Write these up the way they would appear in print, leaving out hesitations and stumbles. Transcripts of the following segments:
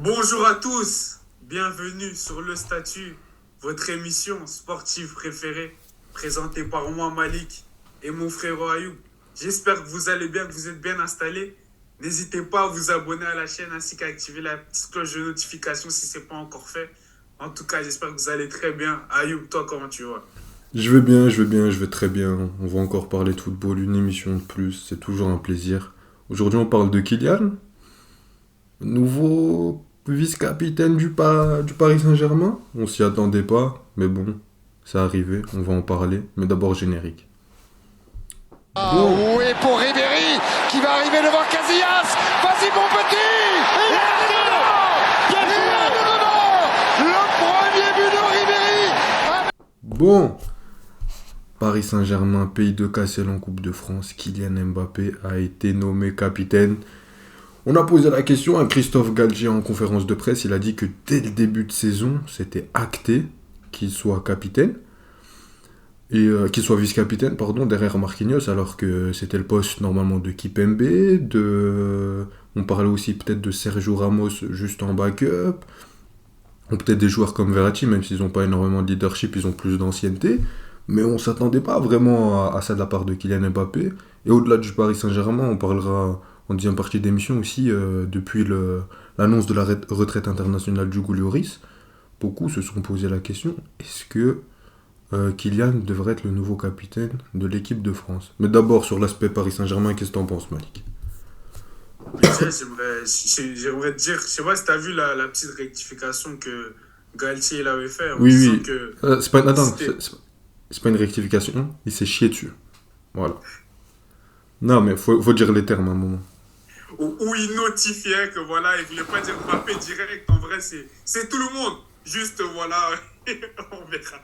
Bonjour à tous, bienvenue sur Le Statut, votre émission sportive préférée, présentée par moi Malik et mon frère Ayoub. J'espère que vous allez bien, que vous êtes bien installés. N'hésitez pas à vous abonner à la chaîne ainsi qu'à activer la petite cloche de notification si ce n'est pas encore fait. En tout cas, j'espère que vous allez très bien. Ayoub, toi, comment tu vas? Je vais très bien. On va encore parler de football, une émission de plus, c'est toujours un plaisir. Aujourd'hui, on parle de Kylian, nouveau vice-capitaine du Paris Saint-Germain. On s'y attendait pas, mais bon, c'est arrivé, on va en parler. Mais d'abord, générique. Ah Bon, oui, pour Ribéry qui va arriver devant Casillas. Vas-y mon petit. Il est dedans. Il est dedans. Le premier but de Ribéry. bon, Paris Saint-Germain, pays de Cassel en Coupe de France, Kylian Mbappé a été nommé capitaine. On a posé la question à Christophe Galtier en conférence de presse. Il a dit que dès le début de saison, c'était acté qu'il soit capitaine. Qu'il soit vice-capitaine, pardon, derrière Marquinhos, alors que c'était le poste normalement de Kipembe, on parlait aussi peut-être de Sergio Ramos juste en backup, ou peut-être des joueurs comme Verratti, même s'ils n'ont pas énormément de leadership, ils ont plus d'ancienneté, mais on s'attendait pas vraiment à ça de la part de Kylian Mbappé. Et au-delà du Paris Saint-Germain, on parlera en deuxième partie d'émission aussi, depuis l'annonce de la retraite internationale du Lloris, beaucoup se sont posé la question, est-ce que Kylian devrait être le nouveau capitaine de l'équipe de France. Mais d'abord, sur l'aspect Paris Saint-Germain, qu'est-ce que t'en penses, Malik? Déjà, j'aimerais te dire, je sais pas si tu as vu la petite rectification que Galtier il avait fait en Oui, disant oui. que C'est pas, attends, c'était c'est pas une rectification, il s'est chié dessus. Voilà. Non, mais faut dire les termes à un moment. où il notifiait que voilà, il voulait pas dire Mbappé direct. En vrai, c'est tout le monde. Juste voilà, on verra.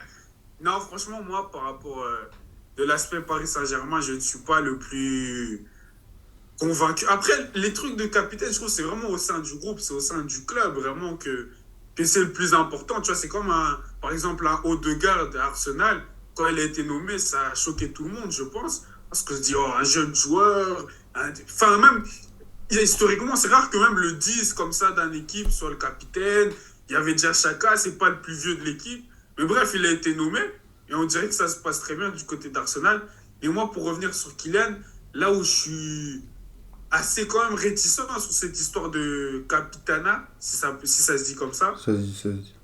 Non, franchement, moi, par rapport de l'aspect Paris Saint-Germain, je ne suis pas le plus convaincu. Après, les trucs de capitaine, je trouve que c'est vraiment au sein du groupe, c'est au sein du club, vraiment que c'est le plus important. Tu vois, c'est comme par exemple, un haut de garde à Arsenal. Quand il a été nommé, ça a choqué tout le monde, je pense. Parce que je dis, oh, un jeune joueur. Enfin, même, historiquement, c'est rare que même le 10 comme ça d'une équipe soit le capitaine. Il y avait déjà Chaka, c'est pas le plus vieux de l'équipe. Mais bref, il a été nommé. Et on dirait que ça se passe très bien du côté d'Arsenal. Et moi, pour revenir sur Kylian, là où je suis assez quand même réticent sur cette histoire de capitana, si ça se dit comme ça, Ça se dit, ça se dit.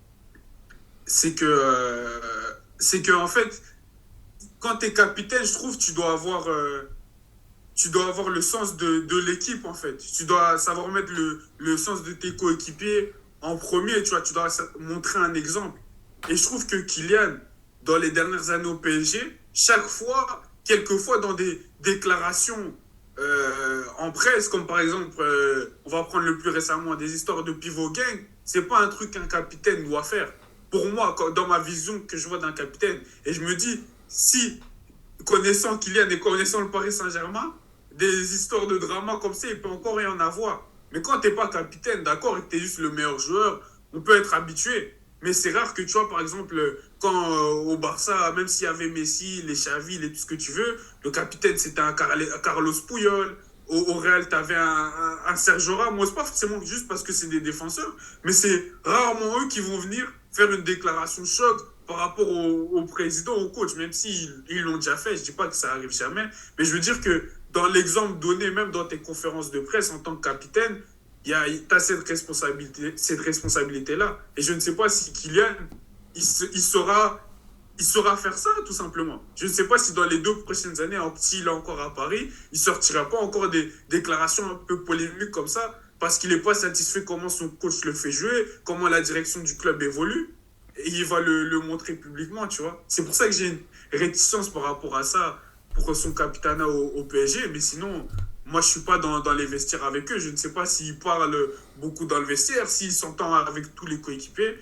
c'est que en fait, quand tu es capitaine, je trouve tu dois avoir le sens de l'équipe en fait. Tu dois savoir mettre le sens de tes coéquipiers en premier, tu vois, tu dois montrer un exemple. Et je trouve que Kylian, dans les dernières années au PSG, chaque fois, quelquefois dans des déclarations en presse, comme par exemple, on va prendre le plus récemment des histoires de pivot gang, c'est pas un truc qu'un capitaine doit faire. Pour moi, dans ma vision que je vois d'un capitaine, et je me dis, si connaissant Kylian et connaissant le Paris Saint-Germain, des histoires de drama comme ça, il peut encore y en avoir. Mais quand t'es pas capitaine, d'accord, et que t'es juste le meilleur joueur, on peut être habitué. Mais c'est rare que tu vois, par exemple, quand au Barça, même s'il y avait Messi, les Xavi, tout ce que tu veux, le capitaine c'était un Carlos Puyol. Au Real, tu avais un Sergio Ramos, pas forcément juste parce que c'est des défenseurs, mais c'est rarement eux qui vont venir faire une déclaration choc par rapport au président, au coach, même s'ils ils l'ont déjà fait. Je dis pas que ça arrive jamais, mais je veux dire que dans l'exemple donné, même dans tes conférences de presse en tant que capitaine, tu as cette responsabilité-là. Et je ne sais pas si Kylian, il saura faire ça, tout simplement. Je ne sais pas si dans les 2 prochaines années, s'il est encore à Paris, il ne sortira pas encore des déclarations un peu polémiques comme ça, parce qu'il n'est pas satisfait comment son coach le fait jouer, comment la direction du club évolue, et il va le montrer publiquement, tu vois. C'est pour ça que j'ai une réticence par rapport à ça, pour son capitanat au PSG, mais sinon, moi, je ne suis pas dans les vestiaires avec eux. Je ne sais pas s'il parle beaucoup dans le vestiaire, s'il s'entend avec tous les coéquipiers.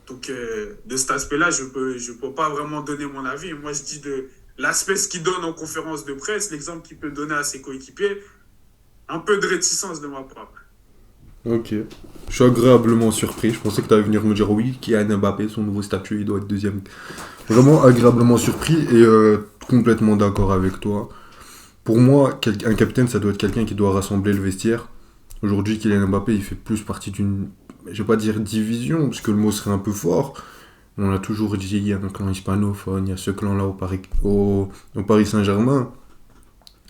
Donc, de cet aspect-là, je peux pas vraiment donner mon avis. Moi, je dis de l'aspect ce qu'il donne en conférence de presse, l'exemple qu'il peut donner à ses coéquipiers, un peu de réticence de ma part. Ok. Je suis agréablement surpris. Je pensais que t'allais venir me dire oui, Kylian Mbappé, son nouveau statut, il doit être deuxième. Vraiment agréablement surpris et complètement d'accord avec toi. Pour moi, un capitaine, ça doit être quelqu'un qui doit rassembler le vestiaire. Aujourd'hui, Kylian Mbappé, il fait plus partie d'une, je vais pas dire division, parce que le mot serait un peu fort. On a toujours dit, il y a un clan hispanophone, il y a ce clan-là au Paris Saint-Germain.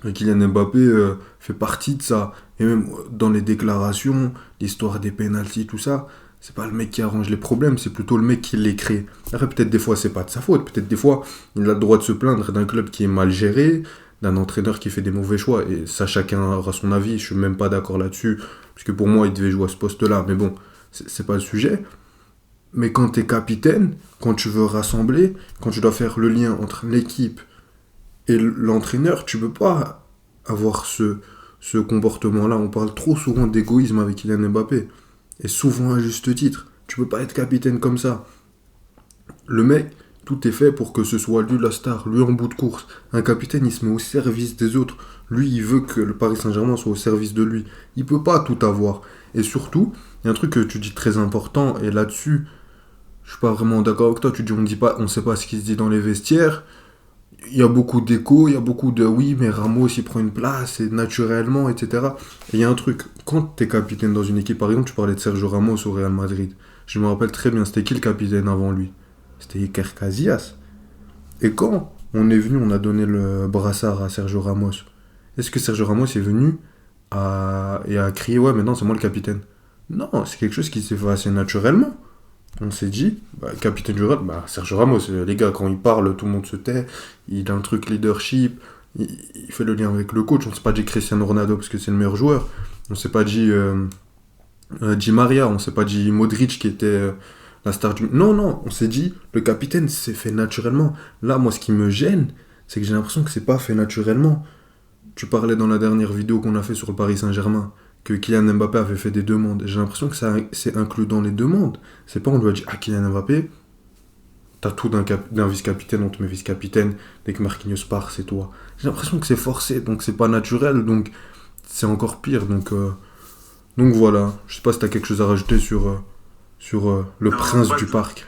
Et Kylian Mbappé fait partie de ça. Et même dans les déclarations, l'histoire des pénaltys, tout ça, c'est pas le mec qui arrange les problèmes, c'est plutôt le mec qui les crée. Après, peut-être des fois, c'est pas de sa faute. Peut-être des fois, il a le droit de se plaindre d'un club qui est mal géré, d'un entraîneur qui fait des mauvais choix. Et ça, chacun aura son avis. Je suis même pas d'accord là-dessus. Parce que pour moi, il devait jouer à ce poste-là. Mais bon, c'est pas le sujet. Mais quand t'es capitaine, quand tu veux rassembler, quand tu dois faire le lien entre l'équipe et l'entraîneur, tu peux pas avoir ce comportement-là. On parle trop souvent d'égoïsme avec Kylian Mbappé. Et souvent à juste titre. Tu peux pas être capitaine comme ça. Le mec, tout est fait pour que ce soit lui la star, lui en bout de course. Un capitaine, il se met au service des autres. Lui, il veut que le Paris Saint-Germain soit au service de lui. Il peut pas tout avoir. Et surtout, il y a un truc que tu dis très important, et là-dessus, je suis pas vraiment d'accord avec toi. Tu dis on sait pas ce qui se dit dans les vestiaires. Il y a beaucoup d'échos, il y a beaucoup de oui, mais Ramos il prend une place, et naturellement, etc. Et il y a un truc, quand t'es capitaine dans une équipe, par exemple, tu parlais de Sergio Ramos au Real Madrid. Je me rappelle très bien, c'était qui le capitaine avant lui? C'était Iker Casillas. Et quand on est venu, on a donné le brassard à Sergio Ramos. Est-ce que Sergio Ramos est venu et a crié ouais, maintenant c'est moi le capitaine? Non, c'est quelque chose qui s'est fait assez naturellement. On s'est dit, capitaine du Real, Sergio Ramos, les gars, quand il parle, tout le monde se tait, il a un truc leadership, il fait le lien avec le coach. On s'est pas dit Cristiano Ronaldo parce que c'est le meilleur joueur, on s'est pas dit Di Maria, on s'est pas dit Modric qui était la star du... Non, non, on s'est dit, le capitaine, c'est fait naturellement. Là, moi, ce qui me gêne, c'est que j'ai l'impression que c'est pas fait naturellement. Tu parlais dans la dernière vidéo qu'on a fait sur le Paris Saint-Germain que Kylian Mbappé avait fait des demandes. J'ai l'impression que ça c'est inclus dans les demandes. C'est pas on lui a dit ah Kylian Mbappé, t'as tout d'un vice-capitaine, on te met vice-capitaine, dès que Marquinhos part, c'est toi. J'ai l'impression que c'est forcé, donc c'est pas naturel, donc c'est encore pire. Donc voilà, je sais pas si t'as quelque chose à rajouter sur le Non, prince du parc.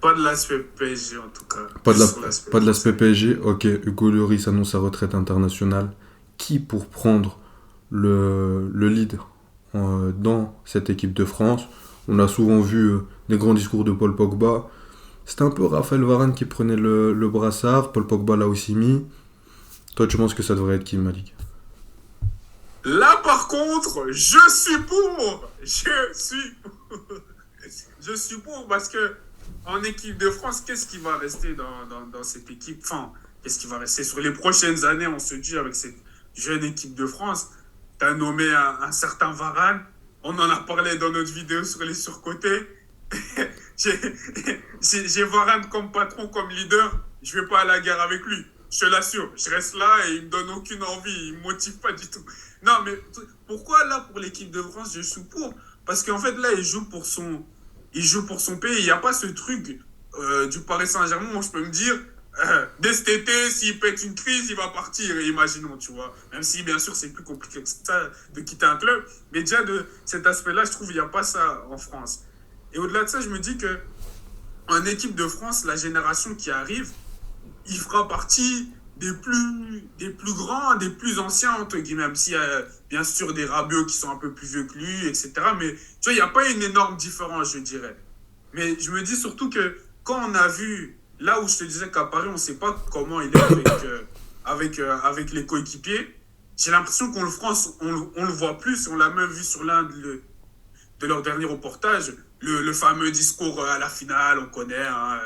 pas de l'aspect PSG en tout cas. Pas de Sur l'aspect pas de l'aspect français. PSG. Ok, Hugo Lloris annonce sa retraite internationale. Qui pour prendre le lead dans cette équipe de France? On a souvent vu des grands discours de Paul Pogba. C'était un peu Raphaël Varane qui prenait le brassard. Paul Pogba l'a aussi mis. Toi, tu penses que ça devrait être qui, Malik? Là, par contre, je suis pour. Je suis pour parce que en équipe de France, qu'est-ce qui va rester dans cette équipe? Enfin, qu'est-ce qui va rester sur les prochaines années, on se dit, avec cette jeune équipe de France? Tu as nommé un certain Varane. On en a parlé dans notre vidéo sur les surcotés. J'ai j'ai Varane comme patron, comme leader. Je vais pas à la guerre avec lui. Je te l'assure. Je reste là et il me donne aucune envie. Il me motive pas du tout. Non, mais pourquoi là, pour l'équipe de France, je suis pour? Parce qu'en fait, là, il joue pour son pays. Il n'y a pas ce truc du Paris Saint-Germain où je peux me dire, dès cet été, s'il pète une crise, il va partir. Imaginons, tu vois. Même si, bien sûr, c'est plus compliqué que ça de quitter un club. Mais déjà, de cet aspect-là, je trouve qu'il n'y a pas ça en France. Et au-delà de ça, je me dis que en équipe de France, la génération qui arrive, il fera partie des plus grands, des plus anciens, entre guillemets, même s'il y a bien sûr des Rabiot qui sont un peu plus vieux que lui, etc. Mais tu vois, il n'y a pas une énorme différence, je dirais. Mais je me dis surtout que quand on a vu, là où je te disais qu'à Paris, on ne sait pas comment il est avec les coéquipiers, j'ai l'impression qu'on le France, on le voit plus, on l'a même vu sur l'un de leurs derniers reportages, le fameux discours à la finale, on connaît, hein,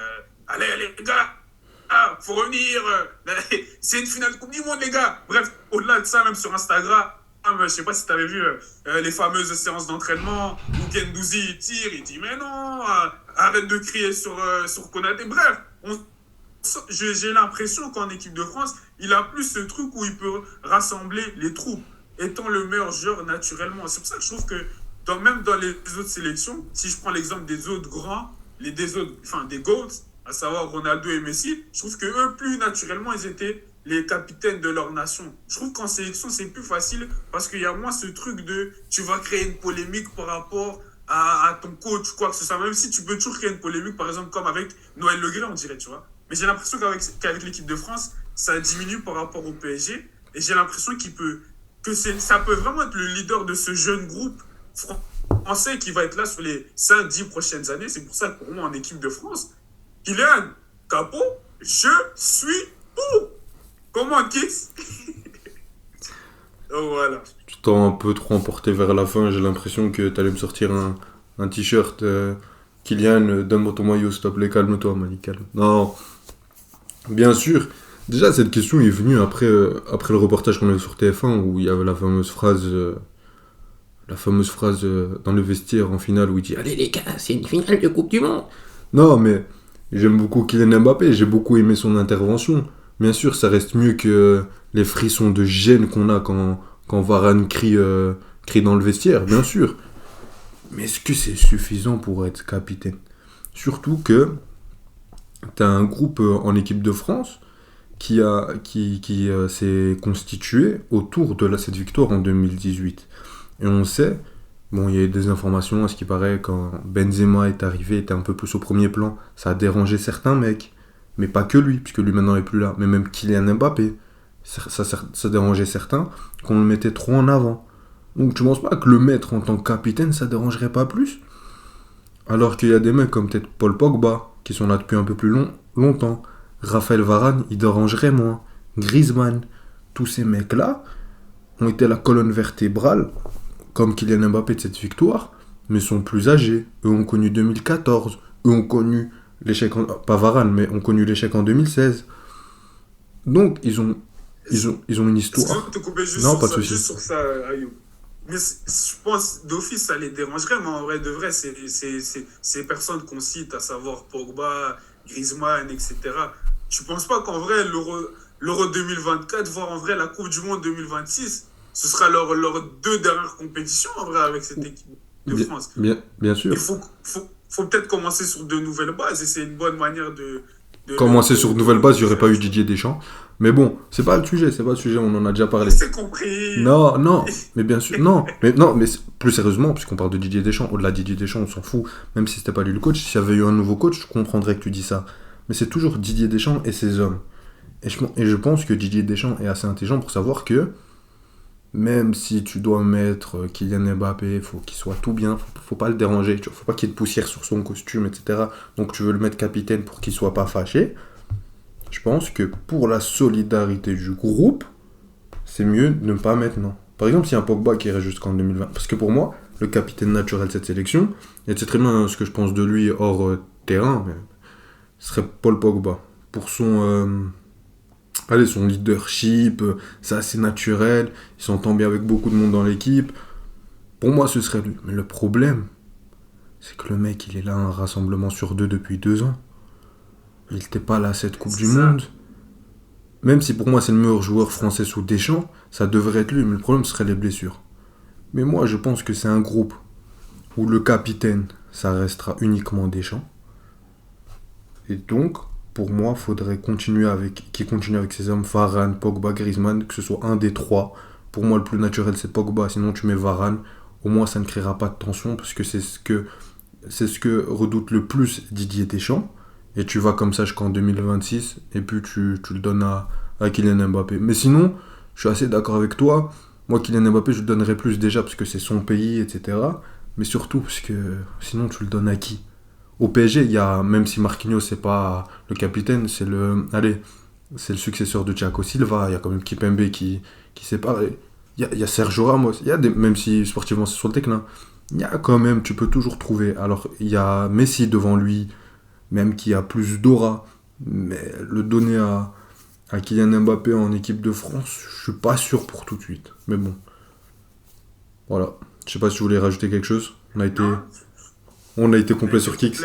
allez les gars, ah, faut revenir, c'est une finale de Coupe du Monde les gars. Bref, au-delà de ça, même sur Instagram, je sais pas si tu avais vu les fameuses séances d'entraînement où Gendouzi il tire, il dit mais non, arrête de crier sur Konaté. Bref, j'ai l'impression qu'en équipe de France, il a plus ce truc où il peut rassembler les troupes, étant le meilleur joueur naturellement. C'est pour ça que je trouve que même dans les autres sélections, si je prends l'exemple des autres grands, des GOATs, à savoir Ronaldo et Messi, je trouve que eux, plus naturellement, ils étaient les capitaines de leur nation. Je trouve qu'en sélection, c'est plus facile parce qu'il y a moins ce truc de tu vas créer une polémique par rapport à ton coach, quoi que ce soit. Même si tu peux toujours créer une polémique, par exemple, comme avec Noël Le Graët, on dirait, tu vois. Mais j'ai l'impression qu'avec l'équipe de France, ça diminue par rapport au PSG. Et j'ai l'impression qu'il peut ça peut vraiment être le leader de ce jeune groupe français qui va être là sur les 5-10 prochaines années. C'est pour ça que pour moi, en équipe de France, Kylian, Capo, je suis pour. Comment, Kix? Donc voilà. Tu t'es un peu trop emporté vers la fin. J'ai l'impression que t'allais me sortir un t-shirt. Kylian, donne-moi ton maillot, s'il te plaît. Calme-toi, Malik. Calme. Non, bien sûr. Déjà, cette question est venue après le reportage qu'on a vu sur TF1 où il y avait la fameuse phrase dans le vestiaire en finale où il dit allez les gars, c'est une finale de Coupe du Monde. Non, mais j'aime beaucoup Kylian Mbappé, j'ai beaucoup aimé son intervention. Bien sûr, ça reste mieux que les frissons de gêne qu'on a quand Varane crie dans le vestiaire, bien sûr. Mais est-ce que c'est suffisant pour être capitaine? Surtout que t'as un groupe en équipe de France qui s'est constitué autour de cette victoire en 2018. Et on sait, bon, il y a eu des informations, à ce qui paraît, quand Benzema est arrivé, était un peu plus au premier plan, ça a dérangé certains mecs, mais pas que lui, puisque lui maintenant n'est plus là, mais même Kylian Mbappé, ça dérangeait certains, qu'on le mettait trop en avant. Donc tu penses pas que le mettre en tant que capitaine, ça dérangerait pas plus? Alors qu'il y a des mecs comme peut-être Paul Pogba, qui sont là depuis un peu plus longtemps, Raphaël Varane, il dérangerait moins, Griezmann, tous ces mecs-là ont été la colonne vertébrale, comme Kylian Mbappé de cette victoire, mais sont plus âgés. Eux ont connu 2014, eux ont connu l'échec, pas Varane, mais ont connu l'échec en 2016. Donc ils ont une histoire. Non, pas de souci. Juste sur ça, Ayoub. Mais je pense d'office ça les dérangerait, mais en vrai de vrai, ces personnes qu'on cite, à savoir Pogba, Griezmann, etc. Tu penses pas qu'en vrai, l'Euro 2024, voire en vrai la Coupe du Monde 2026, ce sera leurs deux dernières compétitions en vrai avec cette équipe de France. Bien sûr. Il faut peut-être commencer sur de nouvelles bases et c'est une bonne manière de commencer sur de nouvelles bases, il n'y aurait pas eu Didier Deschamps. Mais bon, c'est pas le sujet, on en a déjà parlé. C'est compris. Non, mais bien sûr, mais plus sérieusement, puisqu'on parle de Didier Deschamps, au-delà de Didier Deschamps, on s'en fout, même si c'était pas lui le coach, s'il y avait eu un nouveau coach, je comprendrais que tu dis ça. Mais c'est toujours Didier Deschamps et ses hommes. Et je pense que Didier Deschamps est assez intelligent pour savoir que, même si tu dois mettre Kylian Mbappé, il faut qu'il soit tout bien, faut pas le déranger, faut pas qu'il y ait de poussière sur son costume, etc. Donc tu veux le mettre capitaine pour qu'il soit pas fâché. Je pense que pour la solidarité du groupe, c'est mieux de ne pas mettre non. Par exemple, s'il y a un Pogba qui irait jusqu'en 2020, parce que pour moi, le capitaine naturel de cette sélection, et c'est très bien ce que je pense de lui hors terrain, mais ce serait Paul Pogba. Pour son leadership, c'est assez naturel, il s'entend bien avec beaucoup de monde dans l'équipe. Pour moi, ce serait lui. Mais le problème, c'est que le mec, il est là à un rassemblement sur 2 depuis 2 ans. Il n'était pas là à cette Coupe du Monde. Même si pour moi, c'est le meilleur joueur français sous Deschamps, ça devrait être lui, mais le problème serait les blessures. Mais moi, je pense que c'est un groupe où le capitaine, ça restera uniquement Deschamps. Et donc, pour moi, il faudrait continuer avec ses hommes, Varane, Pogba, Griezmann, que ce soit un des 3. Pour moi, le plus naturel, c'est Pogba, sinon tu mets Varane. Au moins, ça ne créera pas de tension, parce que c'est ce que redoute le plus Didier Deschamps. Et tu vas comme ça jusqu'en 2026, et puis tu le donnes à Kylian Mbappé. Mais sinon, je suis assez d'accord avec toi. Moi, Kylian Mbappé, je le donnerais plus déjà, parce que c'est son pays, etc. Mais surtout, parce que sinon, tu le donnes à qui? Au PSG, il y a, même si Marquinhos, c'est pas le capitaine, c'est le successeur de Thiago Silva. Il y a quand même Kimpembe qui sépare. Il y a Sergio Ramos. Même si sportivement, c'est sur le déclin. Il y a quand même, tu peux toujours trouver. Alors, il y a Messi devant lui, même qui a plus d'aura, mais le donner à Kylian Mbappé en équipe de France, je suis pas sûr pour tout de suite. Mais bon, voilà. Je sais pas si tu voulais rajouter quelque chose. On a été complet sur Kicks.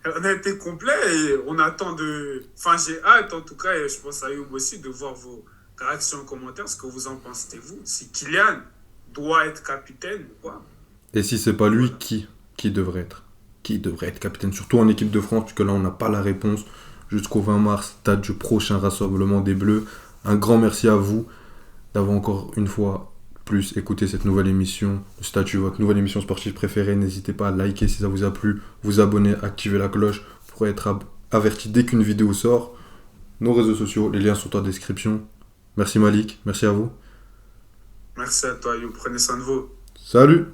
On a été complet et on attend de... Enfin, j'ai hâte en tout cas, et je pense à Ayoub aussi, de voir vos réactions en commentaire, ce que vous en pensez vous. Si Kylian doit être capitaine ou quoi. Et si c'est pas lui, qui devrait être? Qui devrait être capitaine, surtout en équipe de France, puisque là on n'a pas la réponse. Jusqu'au 20 mars, date du prochain rassemblement des Bleus. Un grand merci à vous d'avoir encore une fois plus écouté cette nouvelle émission, le Statut, votre nouvelle émission sportive préférée. N'hésitez pas à liker si ça vous a plu, vous abonner, activer la cloche pour être averti dès qu'une vidéo sort. Nos réseaux sociaux, les liens sont en description. Merci Malik, merci à vous. Merci à toi, Yo. Prenez soin de vous. Salut!